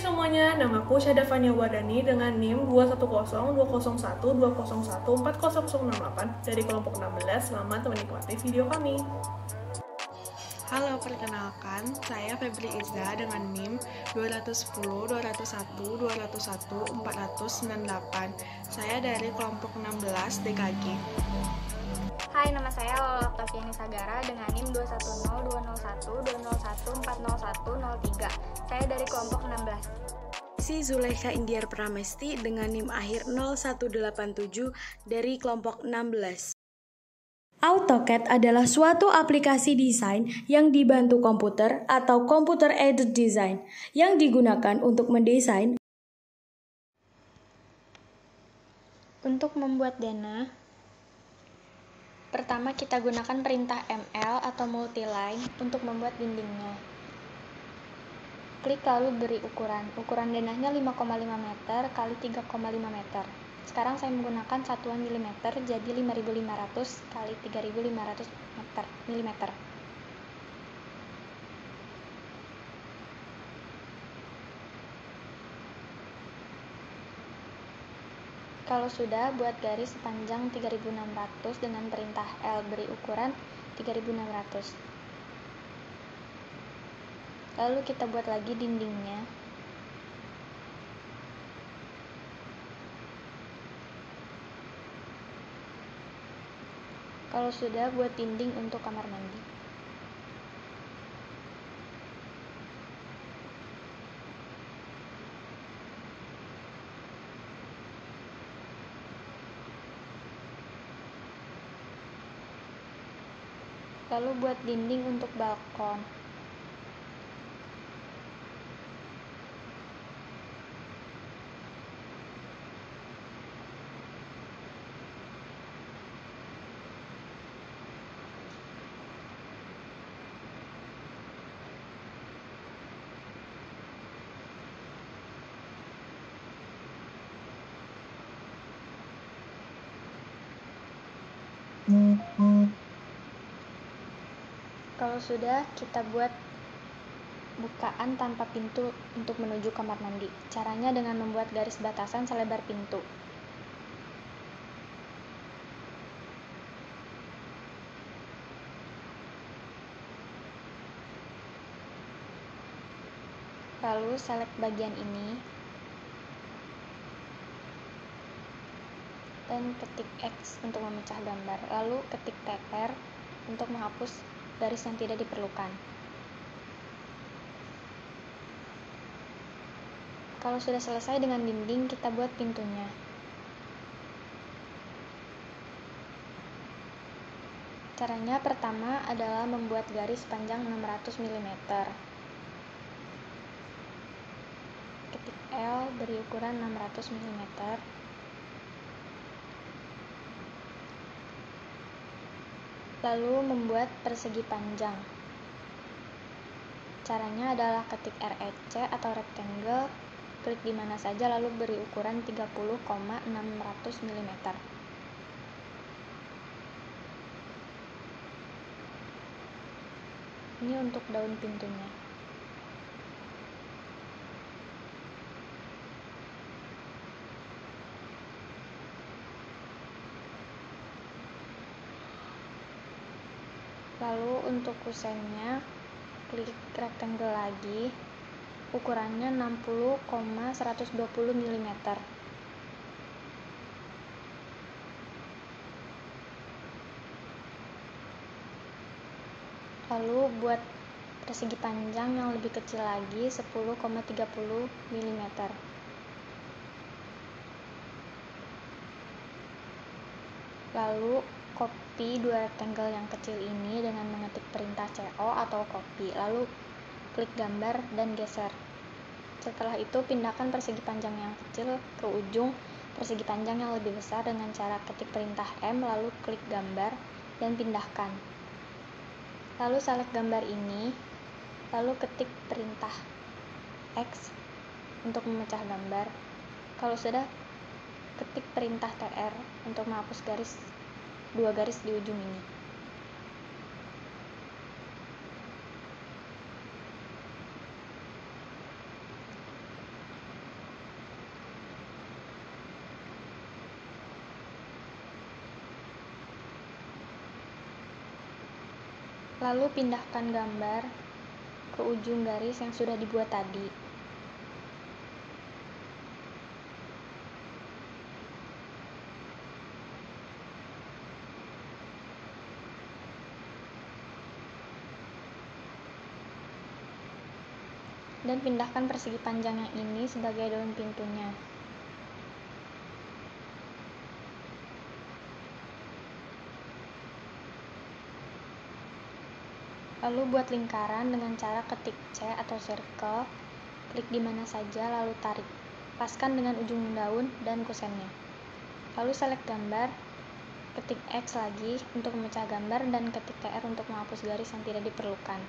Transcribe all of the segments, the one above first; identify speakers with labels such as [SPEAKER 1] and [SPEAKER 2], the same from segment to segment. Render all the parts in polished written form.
[SPEAKER 1] semuanya, namaku Syadafania Wardani dengan NIM 210200120140068 dari kelompok 16. Selamat menikmati video kami.
[SPEAKER 2] Halo, perkenalkan, saya Febri Iza dengan NIM 21020121498. Saya dari kelompok 16 DKG.
[SPEAKER 3] Hai, nama saya Lola Oktaviani Sagara dengan NIM 210201201400103. Saya dari kelompok 16.
[SPEAKER 4] Si Zulekha Indiar Pramesti dengan NIM akhir 0187 dari kelompok 16. AutoCAD adalah suatu aplikasi desain yang dibantu komputer atau Computer Aided Design yang digunakan untuk mendesain.
[SPEAKER 3] Untuk membuat dana, pertama kita gunakan perintah ML atau multiline untuk membuat dindingnya. Klik lalu beri ukuran. Ukuran denahnya 5,5 meter kali 3,5 meter. Sekarang saya menggunakan satuan milimeter, jadi 5.500 kali 3.500 milimeter. Kalau sudah, buat garis sepanjang 3.600 dengan perintah L, beri ukuran 3.600. Lalu kita buat lagi dindingnya. Kalau sudah, buat dinding untuk kamar mandi. Lalu buat dinding untuk balkon. Kalau sudah, kita buat bukaan tanpa pintu untuk menuju kamar mandi. Caranya dengan membuat garis batasan selebar pintu. Lalu select bagian ini dan ketik X untuk memecah gambar. Lalu ketik TR untuk menghapus garis yang tidak diperlukan. Kalau sudah selesai dengan dinding, kita buat pintunya. Caranya pertama adalah membuat garis panjang 600 mm. Ketik L, beri ukuran 600 mm. Lalu membuat persegi panjang. Caranya adalah ketik REC atau rectangle, klik di mana saja lalu beri ukuran 30,600 mm. Ini untuk daun pintunya. Lalu untuk kusennya, klik rectangle lagi, ukurannya 60,120 mm. Lalu buat persegi panjang yang lebih kecil lagi, 10,30 mm. Lalu copy dua rectangle yang kecil ini dengan mengetik perintah CO atau copy, lalu klik gambar dan geser. Setelah itu pindahkan persegi panjang yang kecil ke ujung persegi panjang yang lebih besar dengan cara ketik perintah M, lalu klik gambar dan pindahkan. Lalu select gambar ini, lalu ketik perintah X untuk memecah gambar. Kalau sudah, ketik perintah TR untuk menghapus dua garis di ujung ini. Lalu pindahkan gambar ke ujung garis yang sudah dibuat tadi. Dan pindahkan persegi panjang yang ini sebagai daun pintunya. Lalu buat lingkaran dengan cara ketik C atau circle, klik di mana saja lalu tarik. Paskan dengan ujung daun dan kusennya. Lalu select gambar, ketik X lagi untuk memecah gambar dan ketik TR untuk menghapus garis yang tidak diperlukan.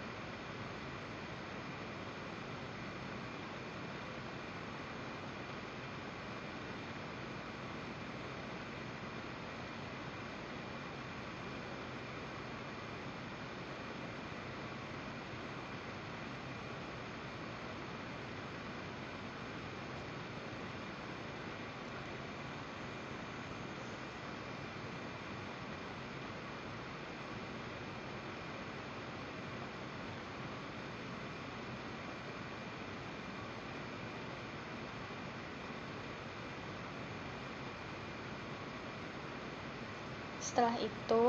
[SPEAKER 3] Setelah itu,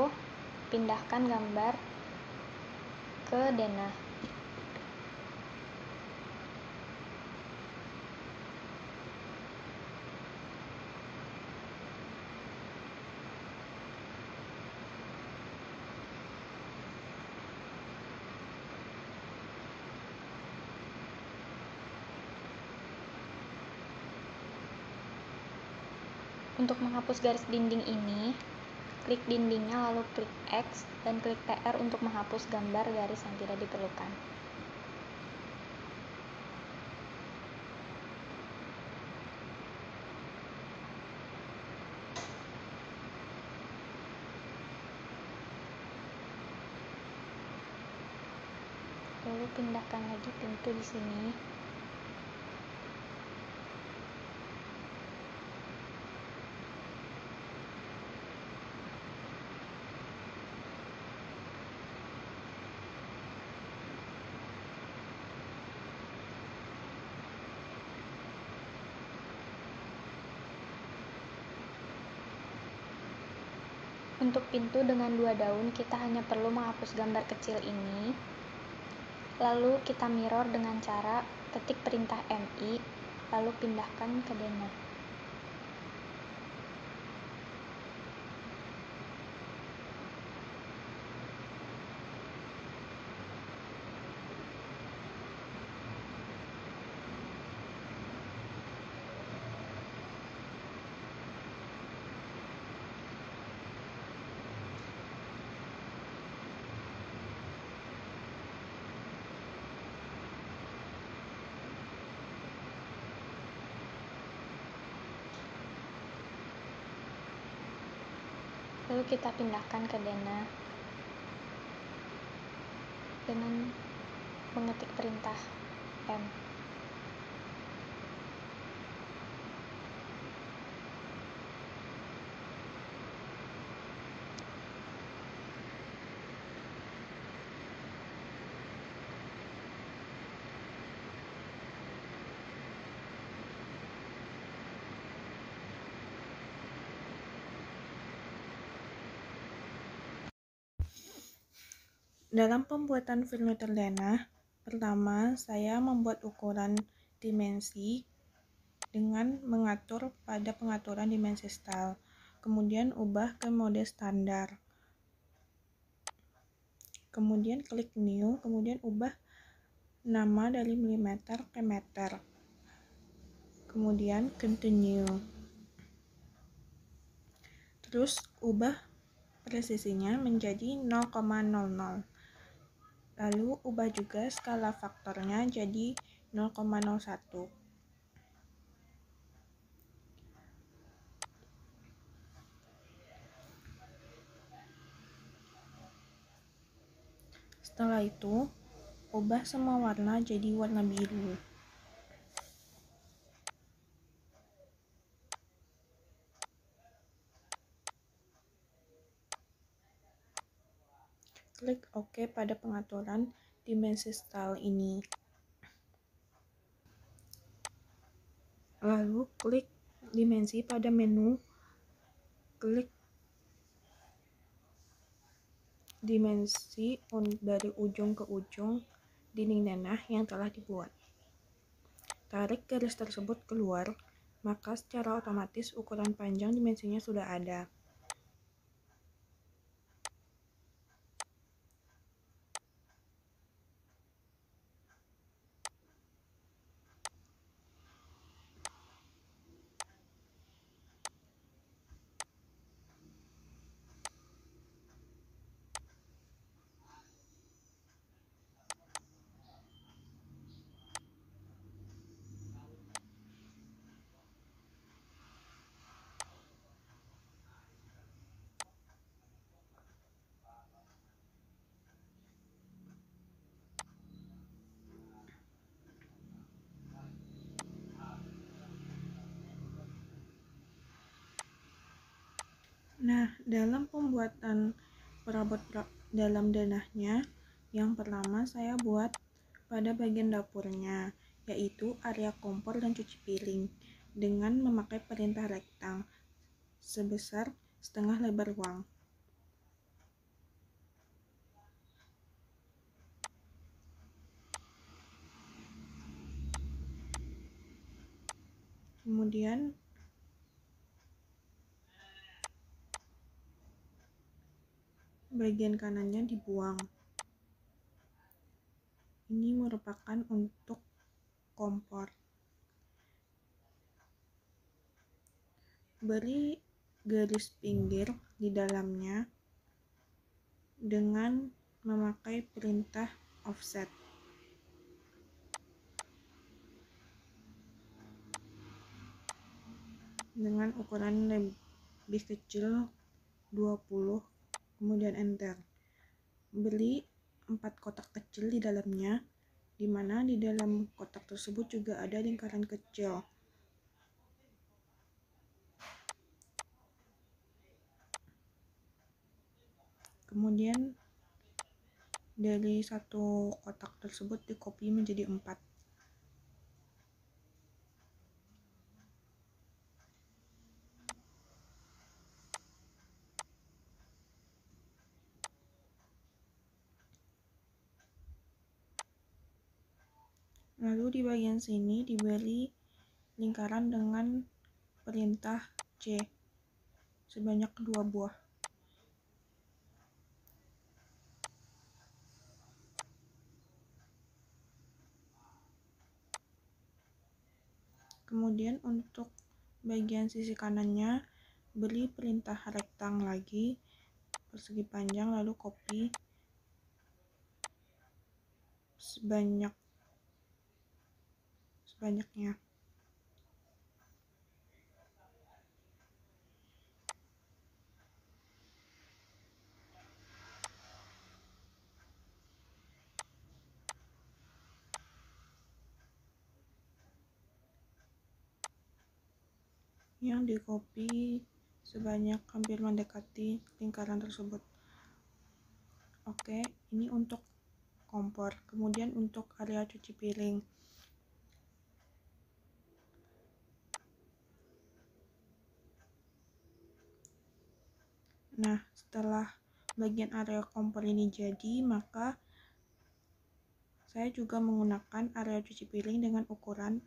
[SPEAKER 3] pindahkan gambar ke denah. Untuk menghapus garis dinding ini, klik dindingnya lalu klik X dan klik TR untuk menghapus gambar garis yang tidak diperlukan. Lalu pindahkan lagi pintu di sini. Untuk pintu dengan 2 daun, kita hanya perlu menghapus gambar kecil ini. Lalu kita mirror dengan cara ketik perintah MI, lalu pindahkan ke denah. Lalu kita pindahkan ke denah dengan mengetik perintah M.
[SPEAKER 2] Dalam pembuatan furnitur denah, pertama saya membuat ukuran dimensi dengan mengatur pada pengaturan dimensi style, kemudian ubah ke mode standar, kemudian klik new, kemudian ubah nama dari milimeter ke meter, kemudian continue, terus ubah presisinya menjadi 0,00. Lalu ubah juga skala faktornya jadi 0,01. Setelah itu, ubah semua warna jadi warna biru. klik OK pada pengaturan dimensi style ini. Lalu klik dimensi pada menu, klik dimensi dari ujung ke ujung dinding denah yang telah dibuat. Tarik garis tersebut keluar, maka secara otomatis ukuran panjang dimensinya sudah ada. Nah, dalam pembuatan perabot dalam denahnya, yang pertama saya buat pada bagian dapurnya, yaitu area kompor dan cuci piring, dengan memakai perintah rektang sebesar setengah lebar ruang. Kemudian bagian kanannya dibuang. Ini merupakan untuk kompor. Beri garis pinggir di dalamnya dengan memakai perintah offset. Dengan ukuran lebih kecil 20, kemudian enter. Beri 4 kotak kecil di dalamnya, di mana di dalam kotak tersebut juga ada lingkaran kecil. Kemudian dari satu kotak tersebut dikopi menjadi 4. Lalu di bagian sini diberi lingkaran dengan perintah C sebanyak 2 buah. Kemudian untuk bagian sisi kanannya beri perintah rektang lagi persegi panjang, lalu copy sebanyaknya. Yang dikopi sebanyak hampir mendekati lingkaran tersebut. Oke, ini untuk kompor. Kemudian untuk area cuci piring. Nah, setelah bagian area kompor ini jadi, maka saya juga menggunakan area cuci piring dengan ukuran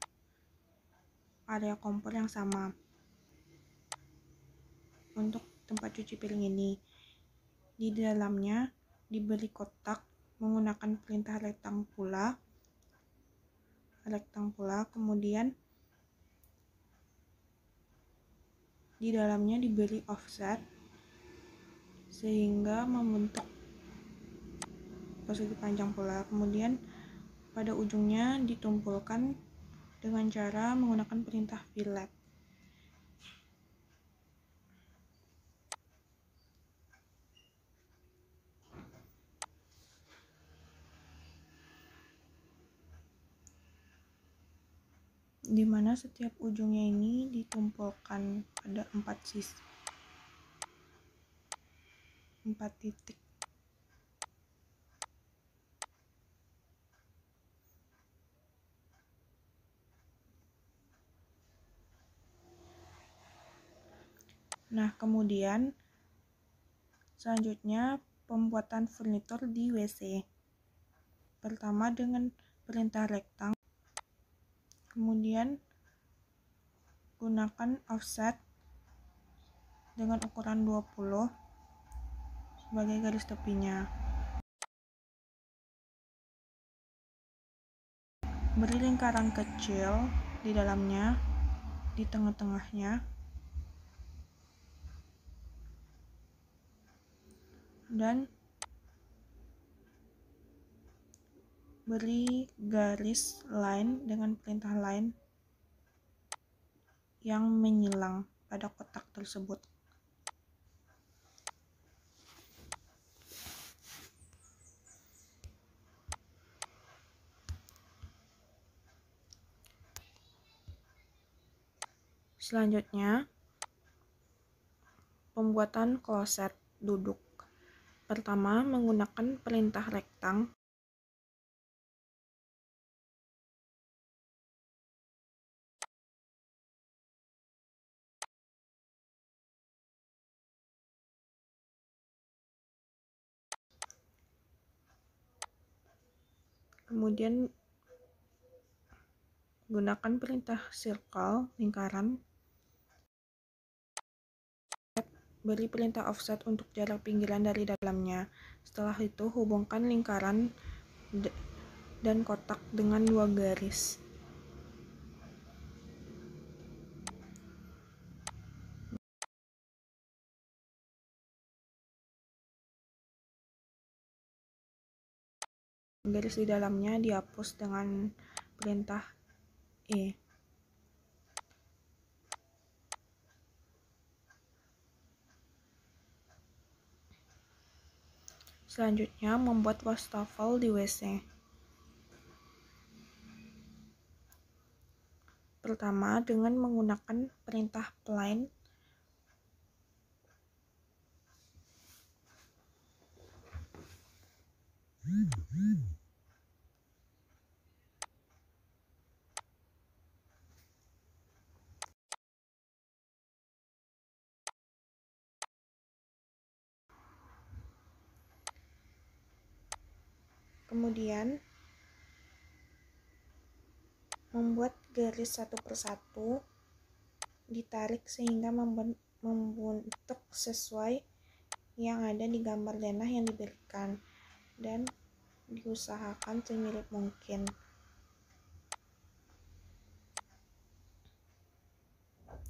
[SPEAKER 2] area kompor yang sama. Untuk tempat cuci piring ini, di dalamnya diberi kotak menggunakan perintah rektang pula, kemudian di dalamnya diberi offset sehingga membentuk persegi panjang pula. Kemudian pada ujungnya ditumpulkan dengan cara menggunakan perintah fillet. Di mana setiap ujungnya ini ditumpulkan pada 4 titik. Nah, kemudian selanjutnya pembuatan furnitur di WC. Pertama dengan perintah rektang, kemudian gunakan offset dengan ukuran 20 sebagai garis tepinya. Beri lingkaran kecil di dalamnya, di tengah-tengahnya, dan beri garis line dengan perintah line yang menyilang pada kotak tersebut. Selanjutnya, pembuatan kloset duduk. Pertama, menggunakan perintah rektang. Kemudian gunakan perintah circle, lingkaran. Beri perintah offset untuk jarak pinggiran dari dalamnya. Setelah itu, hubungkan lingkaran dan kotak dengan 2 garis. Garis di dalamnya dihapus dengan perintah E. Selanjutnya, membuat wastafel di WC. Pertama, dengan menggunakan perintah plain. Kemudian, membuat garis satu persatu, ditarik sehingga membentuk sesuai yang ada di gambar denah yang diberikan, dan diusahakan semirip mungkin.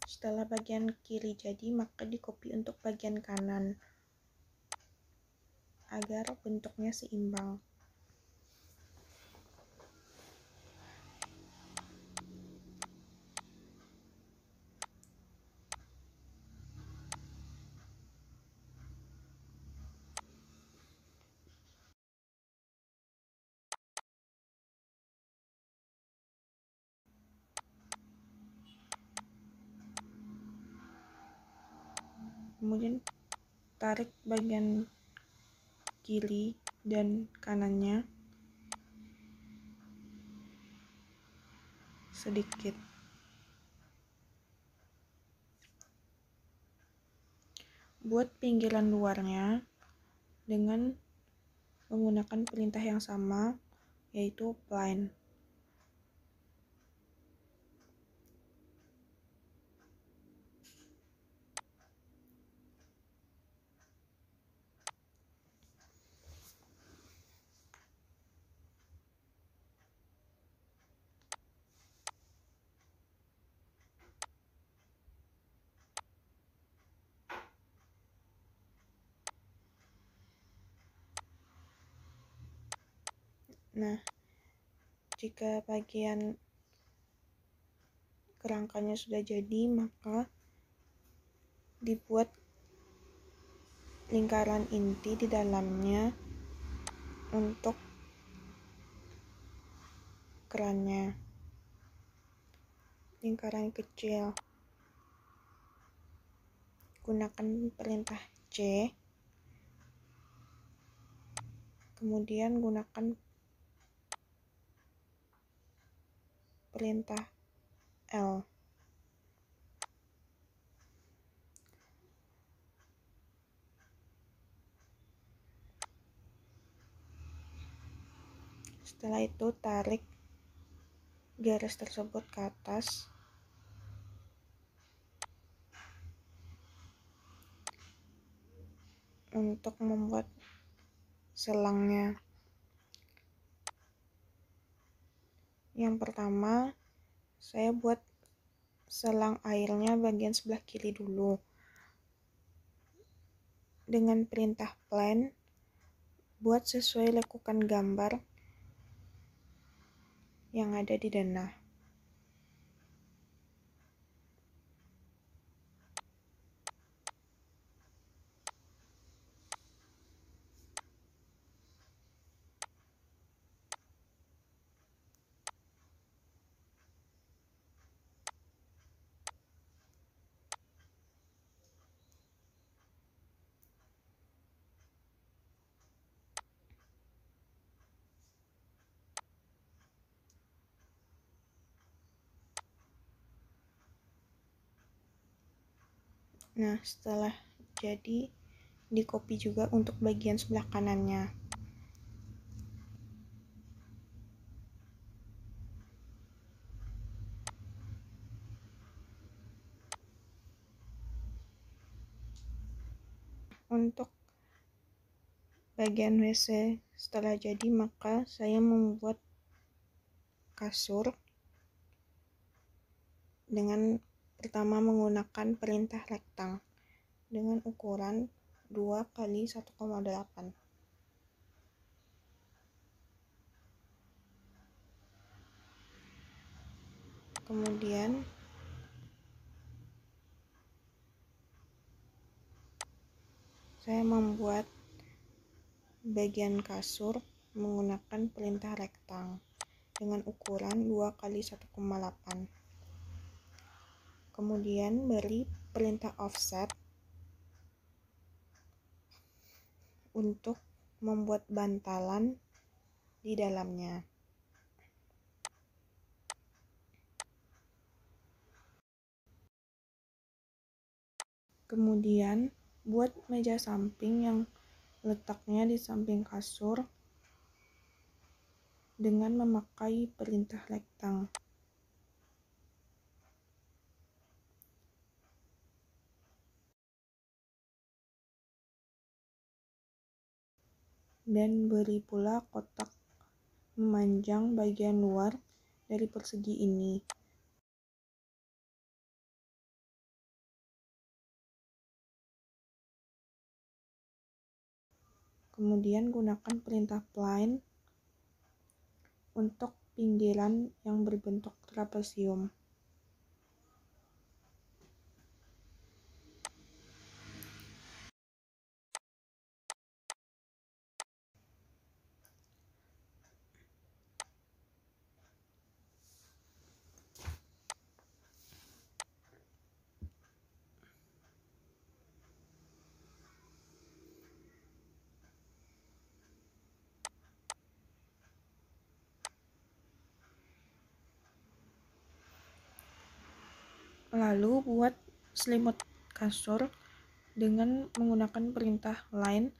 [SPEAKER 2] Setelah bagian kiri jadi, maka dikopi untuk bagian kanan agar bentuknya seimbang. Kemudian tarik bagian kiri dan kanannya sedikit. Buat pinggiran luarnya dengan menggunakan perintah yang sama, yaitu plain. Nah, jika bagian kerangkanya sudah jadi, maka dibuat lingkaran inti di dalamnya untuk kerannya. Lingkaran kecil, gunakan perintah C, kemudian gunakan perintah L. Setelah itu tarik garis tersebut ke atas untuk membuat selangnya. Yang pertama, saya buat selang airnya bagian sebelah kiri dulu. Dengan perintah plan, buat sesuai lekukan gambar yang ada di denah. Nah, setelah jadi, di copy juga untuk bagian sebelah kanannya. Untuk bagian WC setelah jadi, maka saya membuat kasur dengan pertama menggunakan perintah rektang dengan ukuran 2 kali 1,8. Kemudian saya membuat bagian kasur menggunakan perintah rektang dengan ukuran 2 kali 1,8. Kemudian beri perintah offset untuk membuat bantalan di dalamnya. Kemudian buat meja samping yang letaknya di samping kasur dengan memakai perintah rektang. Dan beri pula kotak memanjang bagian luar dari persegi ini. Kemudian gunakan perintah spline untuk pinggiran yang berbentuk trapesium. Lalu buat selimut kasur dengan menggunakan perintah line,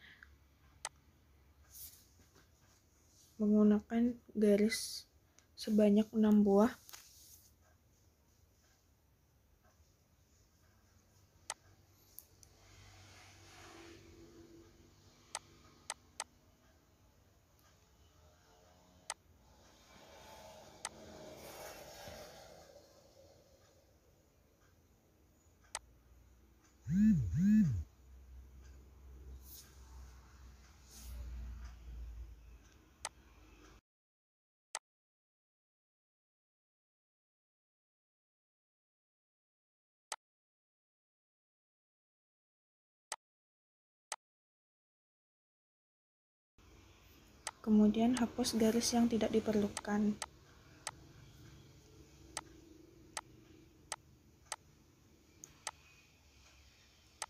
[SPEAKER 2] menggunakan garis sebanyak 6 buah. Kemudian hapus garis yang tidak diperlukan.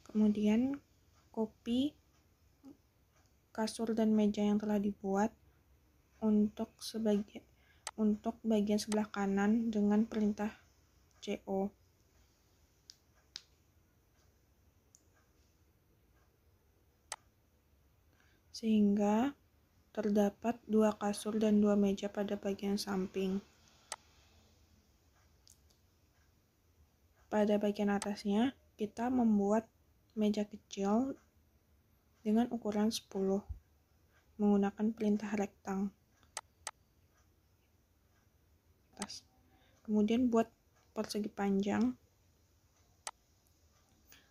[SPEAKER 2] Kemudian copy kasur dan meja yang telah dibuat untuk bagian sebelah kanan dengan perintah CO. Sehingga terdapat 2 kasur dan 2 meja pada bagian samping. Pada bagian atasnya, kita membuat meja kecil dengan ukuran 10 menggunakan perintah rektang. Kemudian buat persegi panjang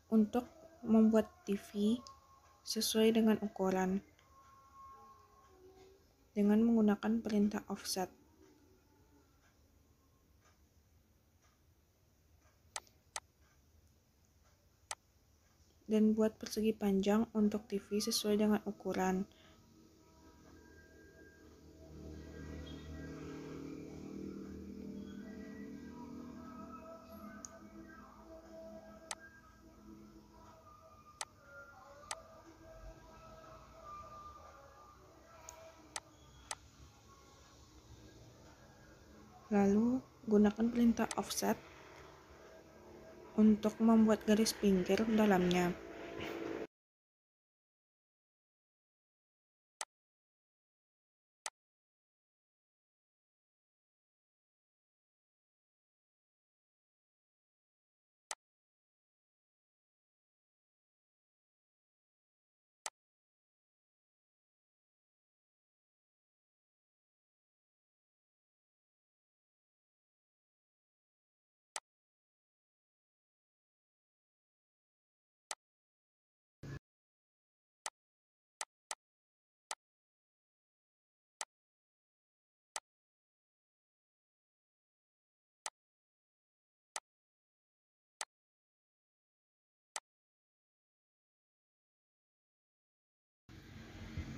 [SPEAKER 2] untuk membuat TV sesuai dengan ukuran dengan menggunakan perintah offset. Dan buat persegi panjang untuk TV sesuai dengan ukuran. Lalu, gunakan perintah offset untuk membuat garis pinggir dalamnya.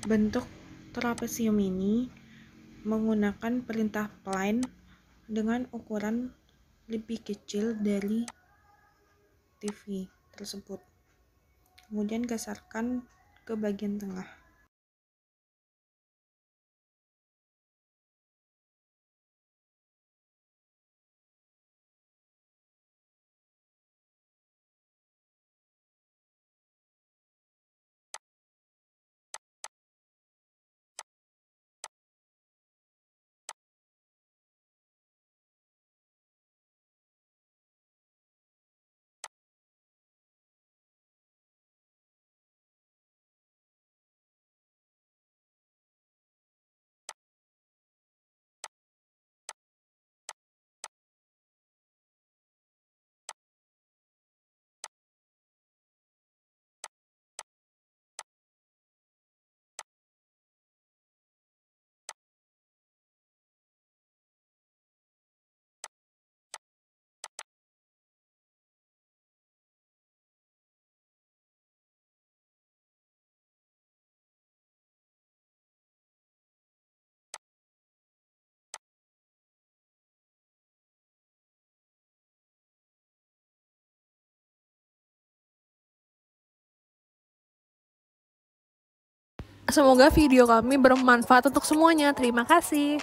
[SPEAKER 2] Bentuk trapesium ini menggunakan perintah plane dengan ukuran lebih kecil dari TV tersebut. Kemudian geserkan ke bagian tengah.
[SPEAKER 1] Semoga video kami bermanfaat untuk semuanya. Terima kasih.